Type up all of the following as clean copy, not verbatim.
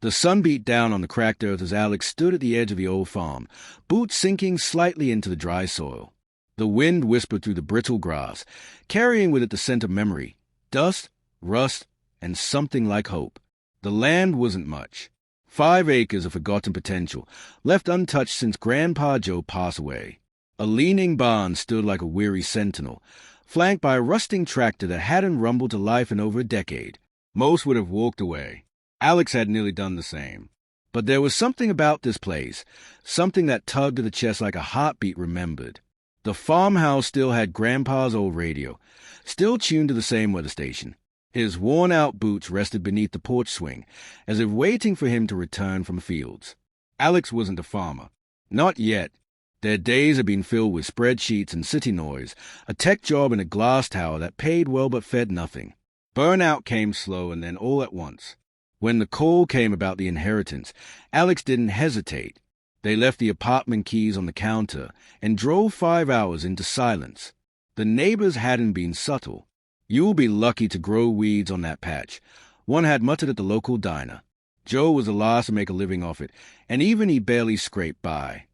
The sun beat down on the cracked earth as Alex stood at the edge of the old farm, boots sinking slightly into the dry soil. The wind whispered through the brittle grass, carrying with it the scent of memory, dust, rust, and something like hope. The land wasn't much. 5 acres of forgotten potential, left untouched since Grandpa Joe passed away. A leaning barn stood like a weary sentinel, flanked by a rusting tractor that hadn't rumbled to life in over a decade. Most would have walked away. Alex had nearly done the same. But there was something about this place, something that tugged at the chest like a heartbeat remembered. The farmhouse still had Grandpa's old radio, still tuned to the same weather station. His worn-out boots rested beneath the porch swing, as if waiting for him to return from the fields. Alex wasn't a farmer. Not yet. Their days had been filled with spreadsheets and city noise, a tech job in a glass tower that paid well but fed nothing. Burnout came slow and then all at once. When the call came about the inheritance, Alex didn't hesitate. They left the apartment keys on the counter and drove 5 hours into silence. The neighbors hadn't been subtle. "You'll be lucky to grow weeds on that patch," one had muttered at the local diner. Joe was the last to make a living off it, and even he barely scraped by.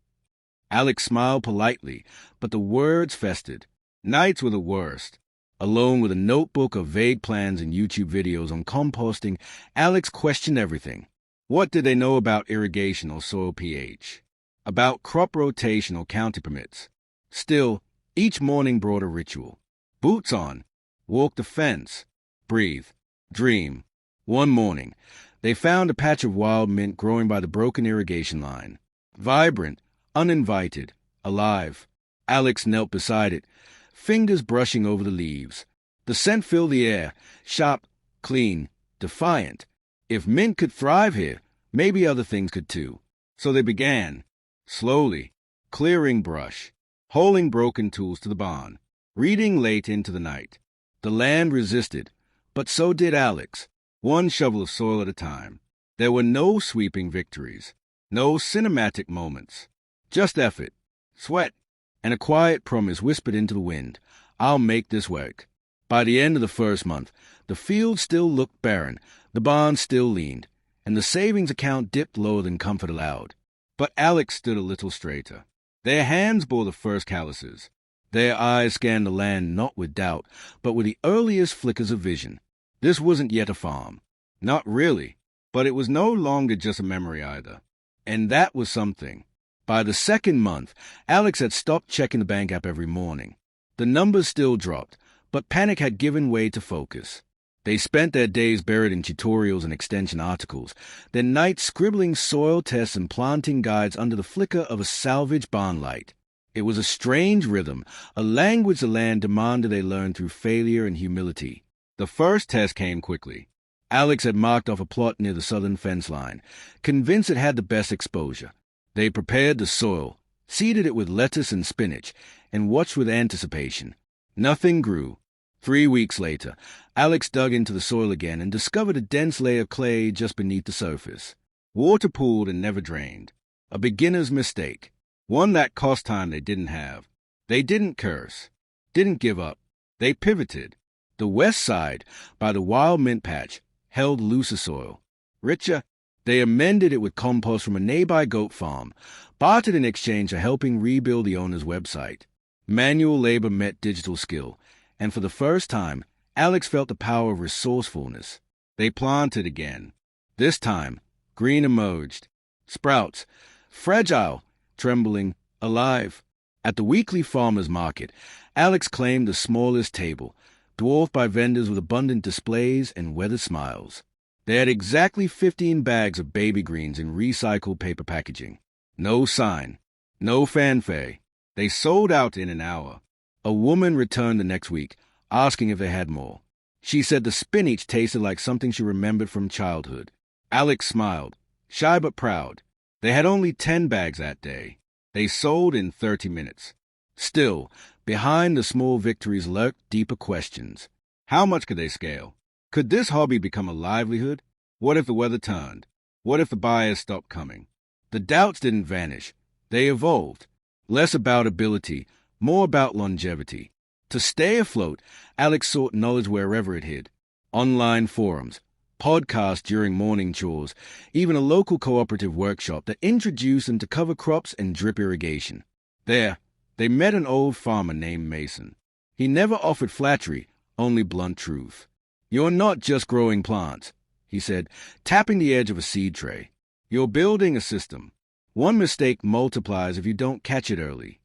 Alex smiled politely, but the words festered. Nights were the worst. Alone with a notebook of vague plans and YouTube videos on composting, Alex questioned everything. What did they know about irrigation or soil pH? About crop rotation or county permits? Still, each morning brought a ritual. Boots on, walk the fence, breathe, dream. One morning, they found a patch of wild mint growing by the broken irrigation line. Vibrant, uninvited, alive. Alex knelt beside it, fingers brushing over the leaves. The scent filled the air, sharp, clean, defiant. If mint could thrive here, maybe other things could too. So they began, slowly, clearing brush, hauling broken tools to the barn, reading late into the night. The land resisted, but so did Alex, one shovel of soil at a time. There were no sweeping victories, no cinematic moments, just effort, sweat, and a quiet promise whispered into the wind. "I'll make this work." By the end of the first month, the field still looked barren, the barn still leaned, and the savings account dipped lower than comfort allowed. But Alex stood a little straighter. Their hands bore the first calluses. Their eyes scanned the land not with doubt, but with the earliest flickers of vision. This wasn't yet a farm. Not really. But it was no longer just a memory either. And that was something. By the second month, Alex had stopped checking the bank app every morning. The numbers still dropped, but panic had given way to focus. They spent their days buried in tutorials and extension articles, their nights scribbling soil tests and planting guides under the flicker of a salvage barn light. It was a strange rhythm, a language the land demanded they learn through failure and humility. The first test came quickly. Alex had marked off a plot near the southern fence line, convinced it had the best exposure. They prepared the soil, seeded it with lettuce and spinach, and watched with anticipation. Nothing grew. 3 weeks later, Alex dug into the soil again and discovered a dense layer of clay just beneath the surface. Water pooled and never drained. A beginner's mistake. One that cost time they didn't have. They didn't curse. Didn't give up. They pivoted. The west side, by the wild mint patch, held looser soil. Richer. They amended it with compost from a nearby goat farm, bartered in exchange for helping rebuild the owner's website. Manual labor met digital skill, and for the first time, Alex felt the power of resourcefulness. They planted again. This time, green emerged. Sprouts, fragile, trembling, alive. At the weekly farmers' market, Alex claimed the smallest table, dwarfed by vendors with abundant displays and weathered smiles. They had exactly 15 bags of baby greens in recycled paper packaging. No sign. No fanfare. They sold out in an hour. A woman returned the next week, asking if they had more. She said the spinach tasted like something she remembered from childhood. Alex smiled, shy but proud. They had only 10 bags that day. They sold in 30 minutes. Still, behind the small victories lurked deeper questions. How much could they scale? Could this hobby become a livelihood? What if the weather turned? What if the buyers stopped coming? The doubts didn't vanish. They evolved. Less about ability, more about longevity. To stay afloat, Alex sought knowledge wherever it hid. Online forums, podcasts during morning chores, even a local cooperative workshop that introduced them to cover crops and drip irrigation. There, they met an old farmer named Mason. He never offered flattery, only blunt truth. "You're not just growing plants," he said, tapping the edge of a seed tray. "You're building a system. One mistake multiplies if you don't catch it early."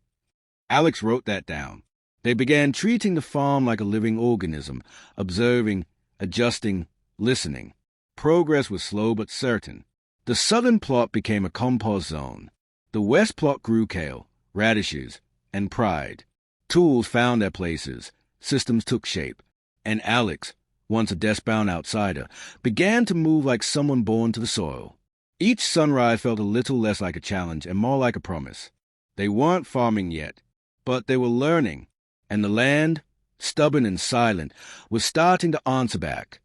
Alex wrote that down. They began treating the farm like a living organism, observing, adjusting, listening. Progress was slow but certain. The southern plot became a compost zone. The west plot grew kale, radishes, and pride. Tools found their places, systems took shape, and Alex, once a desk-bound outsider, began to move like someone born to the soil. Each sunrise felt a little less like a challenge and more like a promise. They weren't farming yet, but they were learning, and the land, stubborn and silent, was starting to answer back.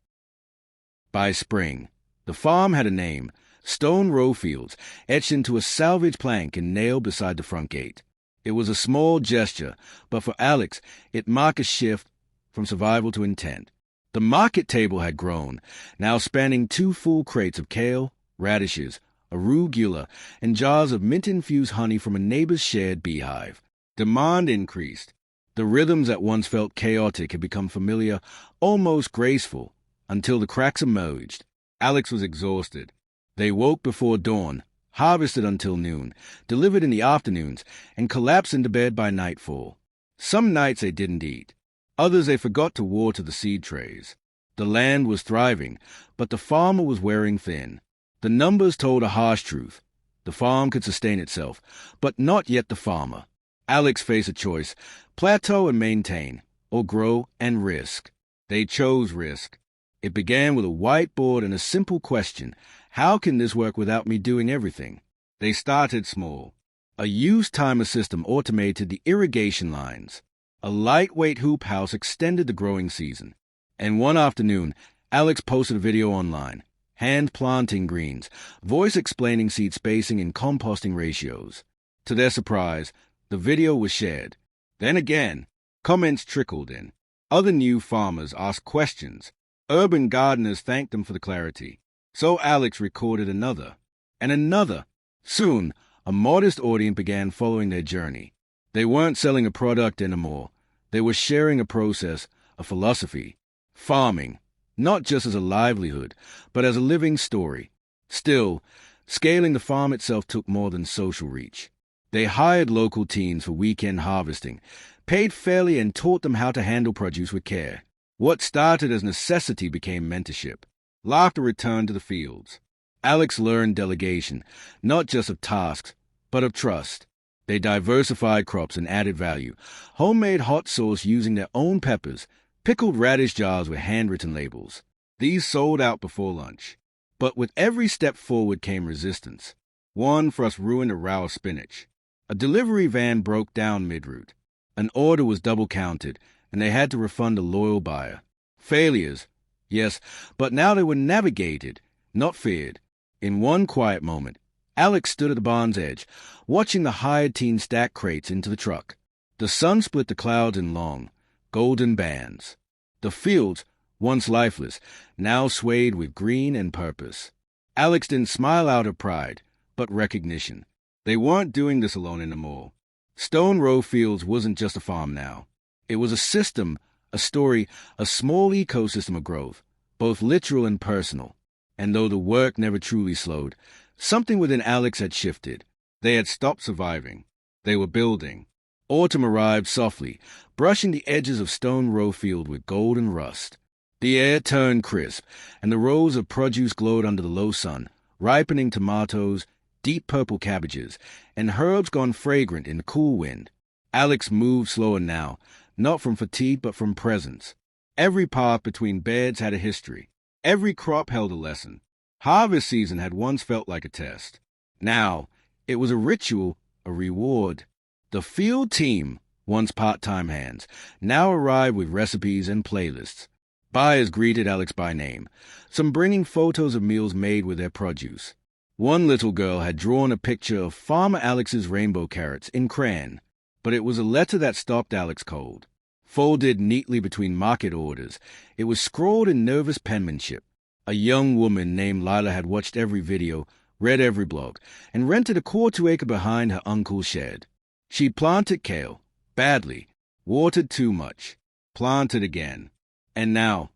By spring, the farm had a name: Stone Row Fields, etched into a salvage plank and nailed beside the front gate. It was a small gesture, but for Alex, it marked a shift from survival to intent. The market table had grown, now spanning 2 full crates of kale, radishes, arugula, and jars of mint-infused honey from a neighbor's shared beehive. Demand increased. The rhythms that once felt chaotic had become familiar, almost graceful, until the cracks emerged. Alex was exhausted. They woke before dawn, harvested until noon, delivered in the afternoons, and collapsed into bed by nightfall. Some nights they didn't eat. Others they forgot to water the seed trays. The land was thriving, but the farmer was wearing thin. The numbers told a harsh truth. The farm could sustain itself, but not yet the farmer. Alex faced a choice: plateau and maintain, or grow and risk. They chose risk. It began with a whiteboard and a simple question: how can this work without me doing everything? They started small. A used timer system automated the irrigation lines. A lightweight hoop house extended the growing season. And one afternoon, Alex posted a video online: hand planting greens, voice explaining seed spacing and composting ratios. To their surprise, the video was shared. Then again, comments trickled in. Other new farmers asked questions. Urban gardeners thanked them for the clarity. So Alex recorded another, and another. Soon, a modest audience began following their journey. They weren't selling a product anymore. They were sharing a process, a philosophy. Farming, not just as a livelihood, but as a living story. Still, scaling the farm itself took more than social reach. They hired local teams for weekend harvesting, paid fairly, and taught them how to handle produce with care. What started as necessity became mentorship. Laughter returned to the fields. Alex learned delegation, not just of tasks, but of trust. They diversified crops and added value. Homemade hot sauce using their own peppers, pickled radish jars with handwritten labels. These sold out before lunch. But with every step forward came resistance. One thrust ruined a row of spinach. A delivery van broke down mid-route. An order was double-counted, and they had to refund a loyal buyer. Failures, yes, but now they were navigated, not feared. In one quiet moment, Alex stood at the barn's edge, watching the hired team stack crates into the truck. The sun split the clouds in long, golden bands. The fields, once lifeless, now swayed with green and purpose. Alex didn't smile out of pride, but recognition. They weren't doing this alone anymore. Stone Row Fields wasn't just a farm now. It was a system, a story, a small ecosystem of growth, both literal and personal. And though the work never truly slowed, something within Alex had shifted. They had stopped surviving. They were building. Autumn arrived softly, brushing the edges of Stone Row Field with golden rust. The air turned crisp, and the rows of produce glowed under the low sun, ripening tomatoes, deep purple cabbages, and herbs gone fragrant in the cool wind. Alex moved slower now, not from fatigue but from presence. Every path between beds had a history. Every crop held a lesson. Harvest season had once felt like a test. Now, it was a ritual, a reward. The field team, once part-time hands, now arrived with recipes and playlists. Buyers greeted Alex by name, some bringing photos of meals made with their produce. One little girl had drawn a picture of Farmer Alex's rainbow carrots in crayon, but it was a letter that stopped Alex cold. Folded neatly between market orders, it was scrawled in nervous penmanship. A young woman named Lila had watched every video, read every blog, and rented a quarter-acre behind her uncle's shed. She planted kale, badly, watered too much, planted again. And now,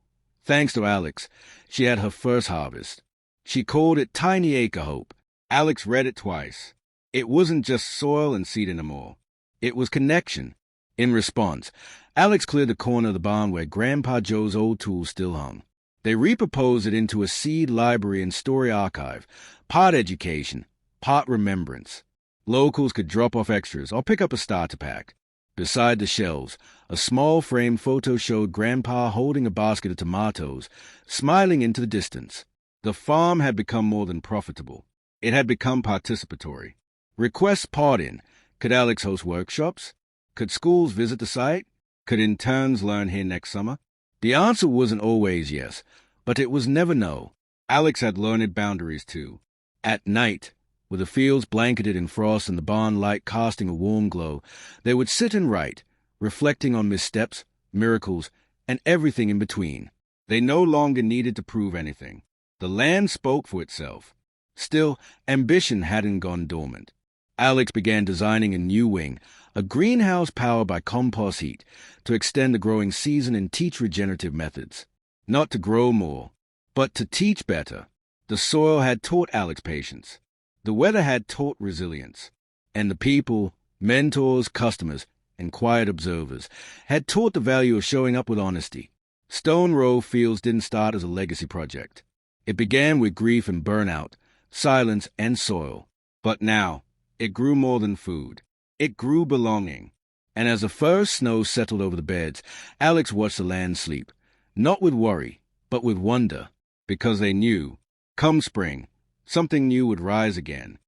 thanks to Alex, she had her first harvest. She called it Tiny Acre Hope. Alex read it twice. It wasn't just soil and seed anymore. It was connection. In response, Alex cleared the corner of the barn where Grandpa Joe's old tools still hung. They repurposed it into a seed library and story archive, part education, part remembrance. Locals could drop off extras or pick up a starter pack. Beside the shelves, a small framed photo showed Grandpa holding a basket of tomatoes, smiling into the distance. The farm had become more than profitable. It had become participatory. Requests poured in. Could Alex host workshops? Could schools visit the site? Could interns learn here next summer? The answer wasn't always yes, but it was never no. Alex had learned boundaries too. At night, with the fields blanketed in frost and the barn light casting a warm glow, they would sit and write, reflecting on missteps, miracles, and everything in between. They no longer needed to prove anything. The land spoke for itself. Still, ambition hadn't gone dormant. Alex began designing a new wing, a greenhouse powered by compost heat, to extend the growing season and teach regenerative methods. Not to grow more, but to teach better. The soil had taught Alex patience. The weather had taught resilience. And the people, mentors, customers, and quiet observers, had taught the value of showing up with honesty. Stone Row Fields didn't start as a legacy project. It began with grief and burnout, silence and soil. But now, it grew more than food. It grew belonging. And as the first snow settled over the beds, Alex watched the land sleep, not with worry, but with wonder, because they knew, come spring, something new would rise again.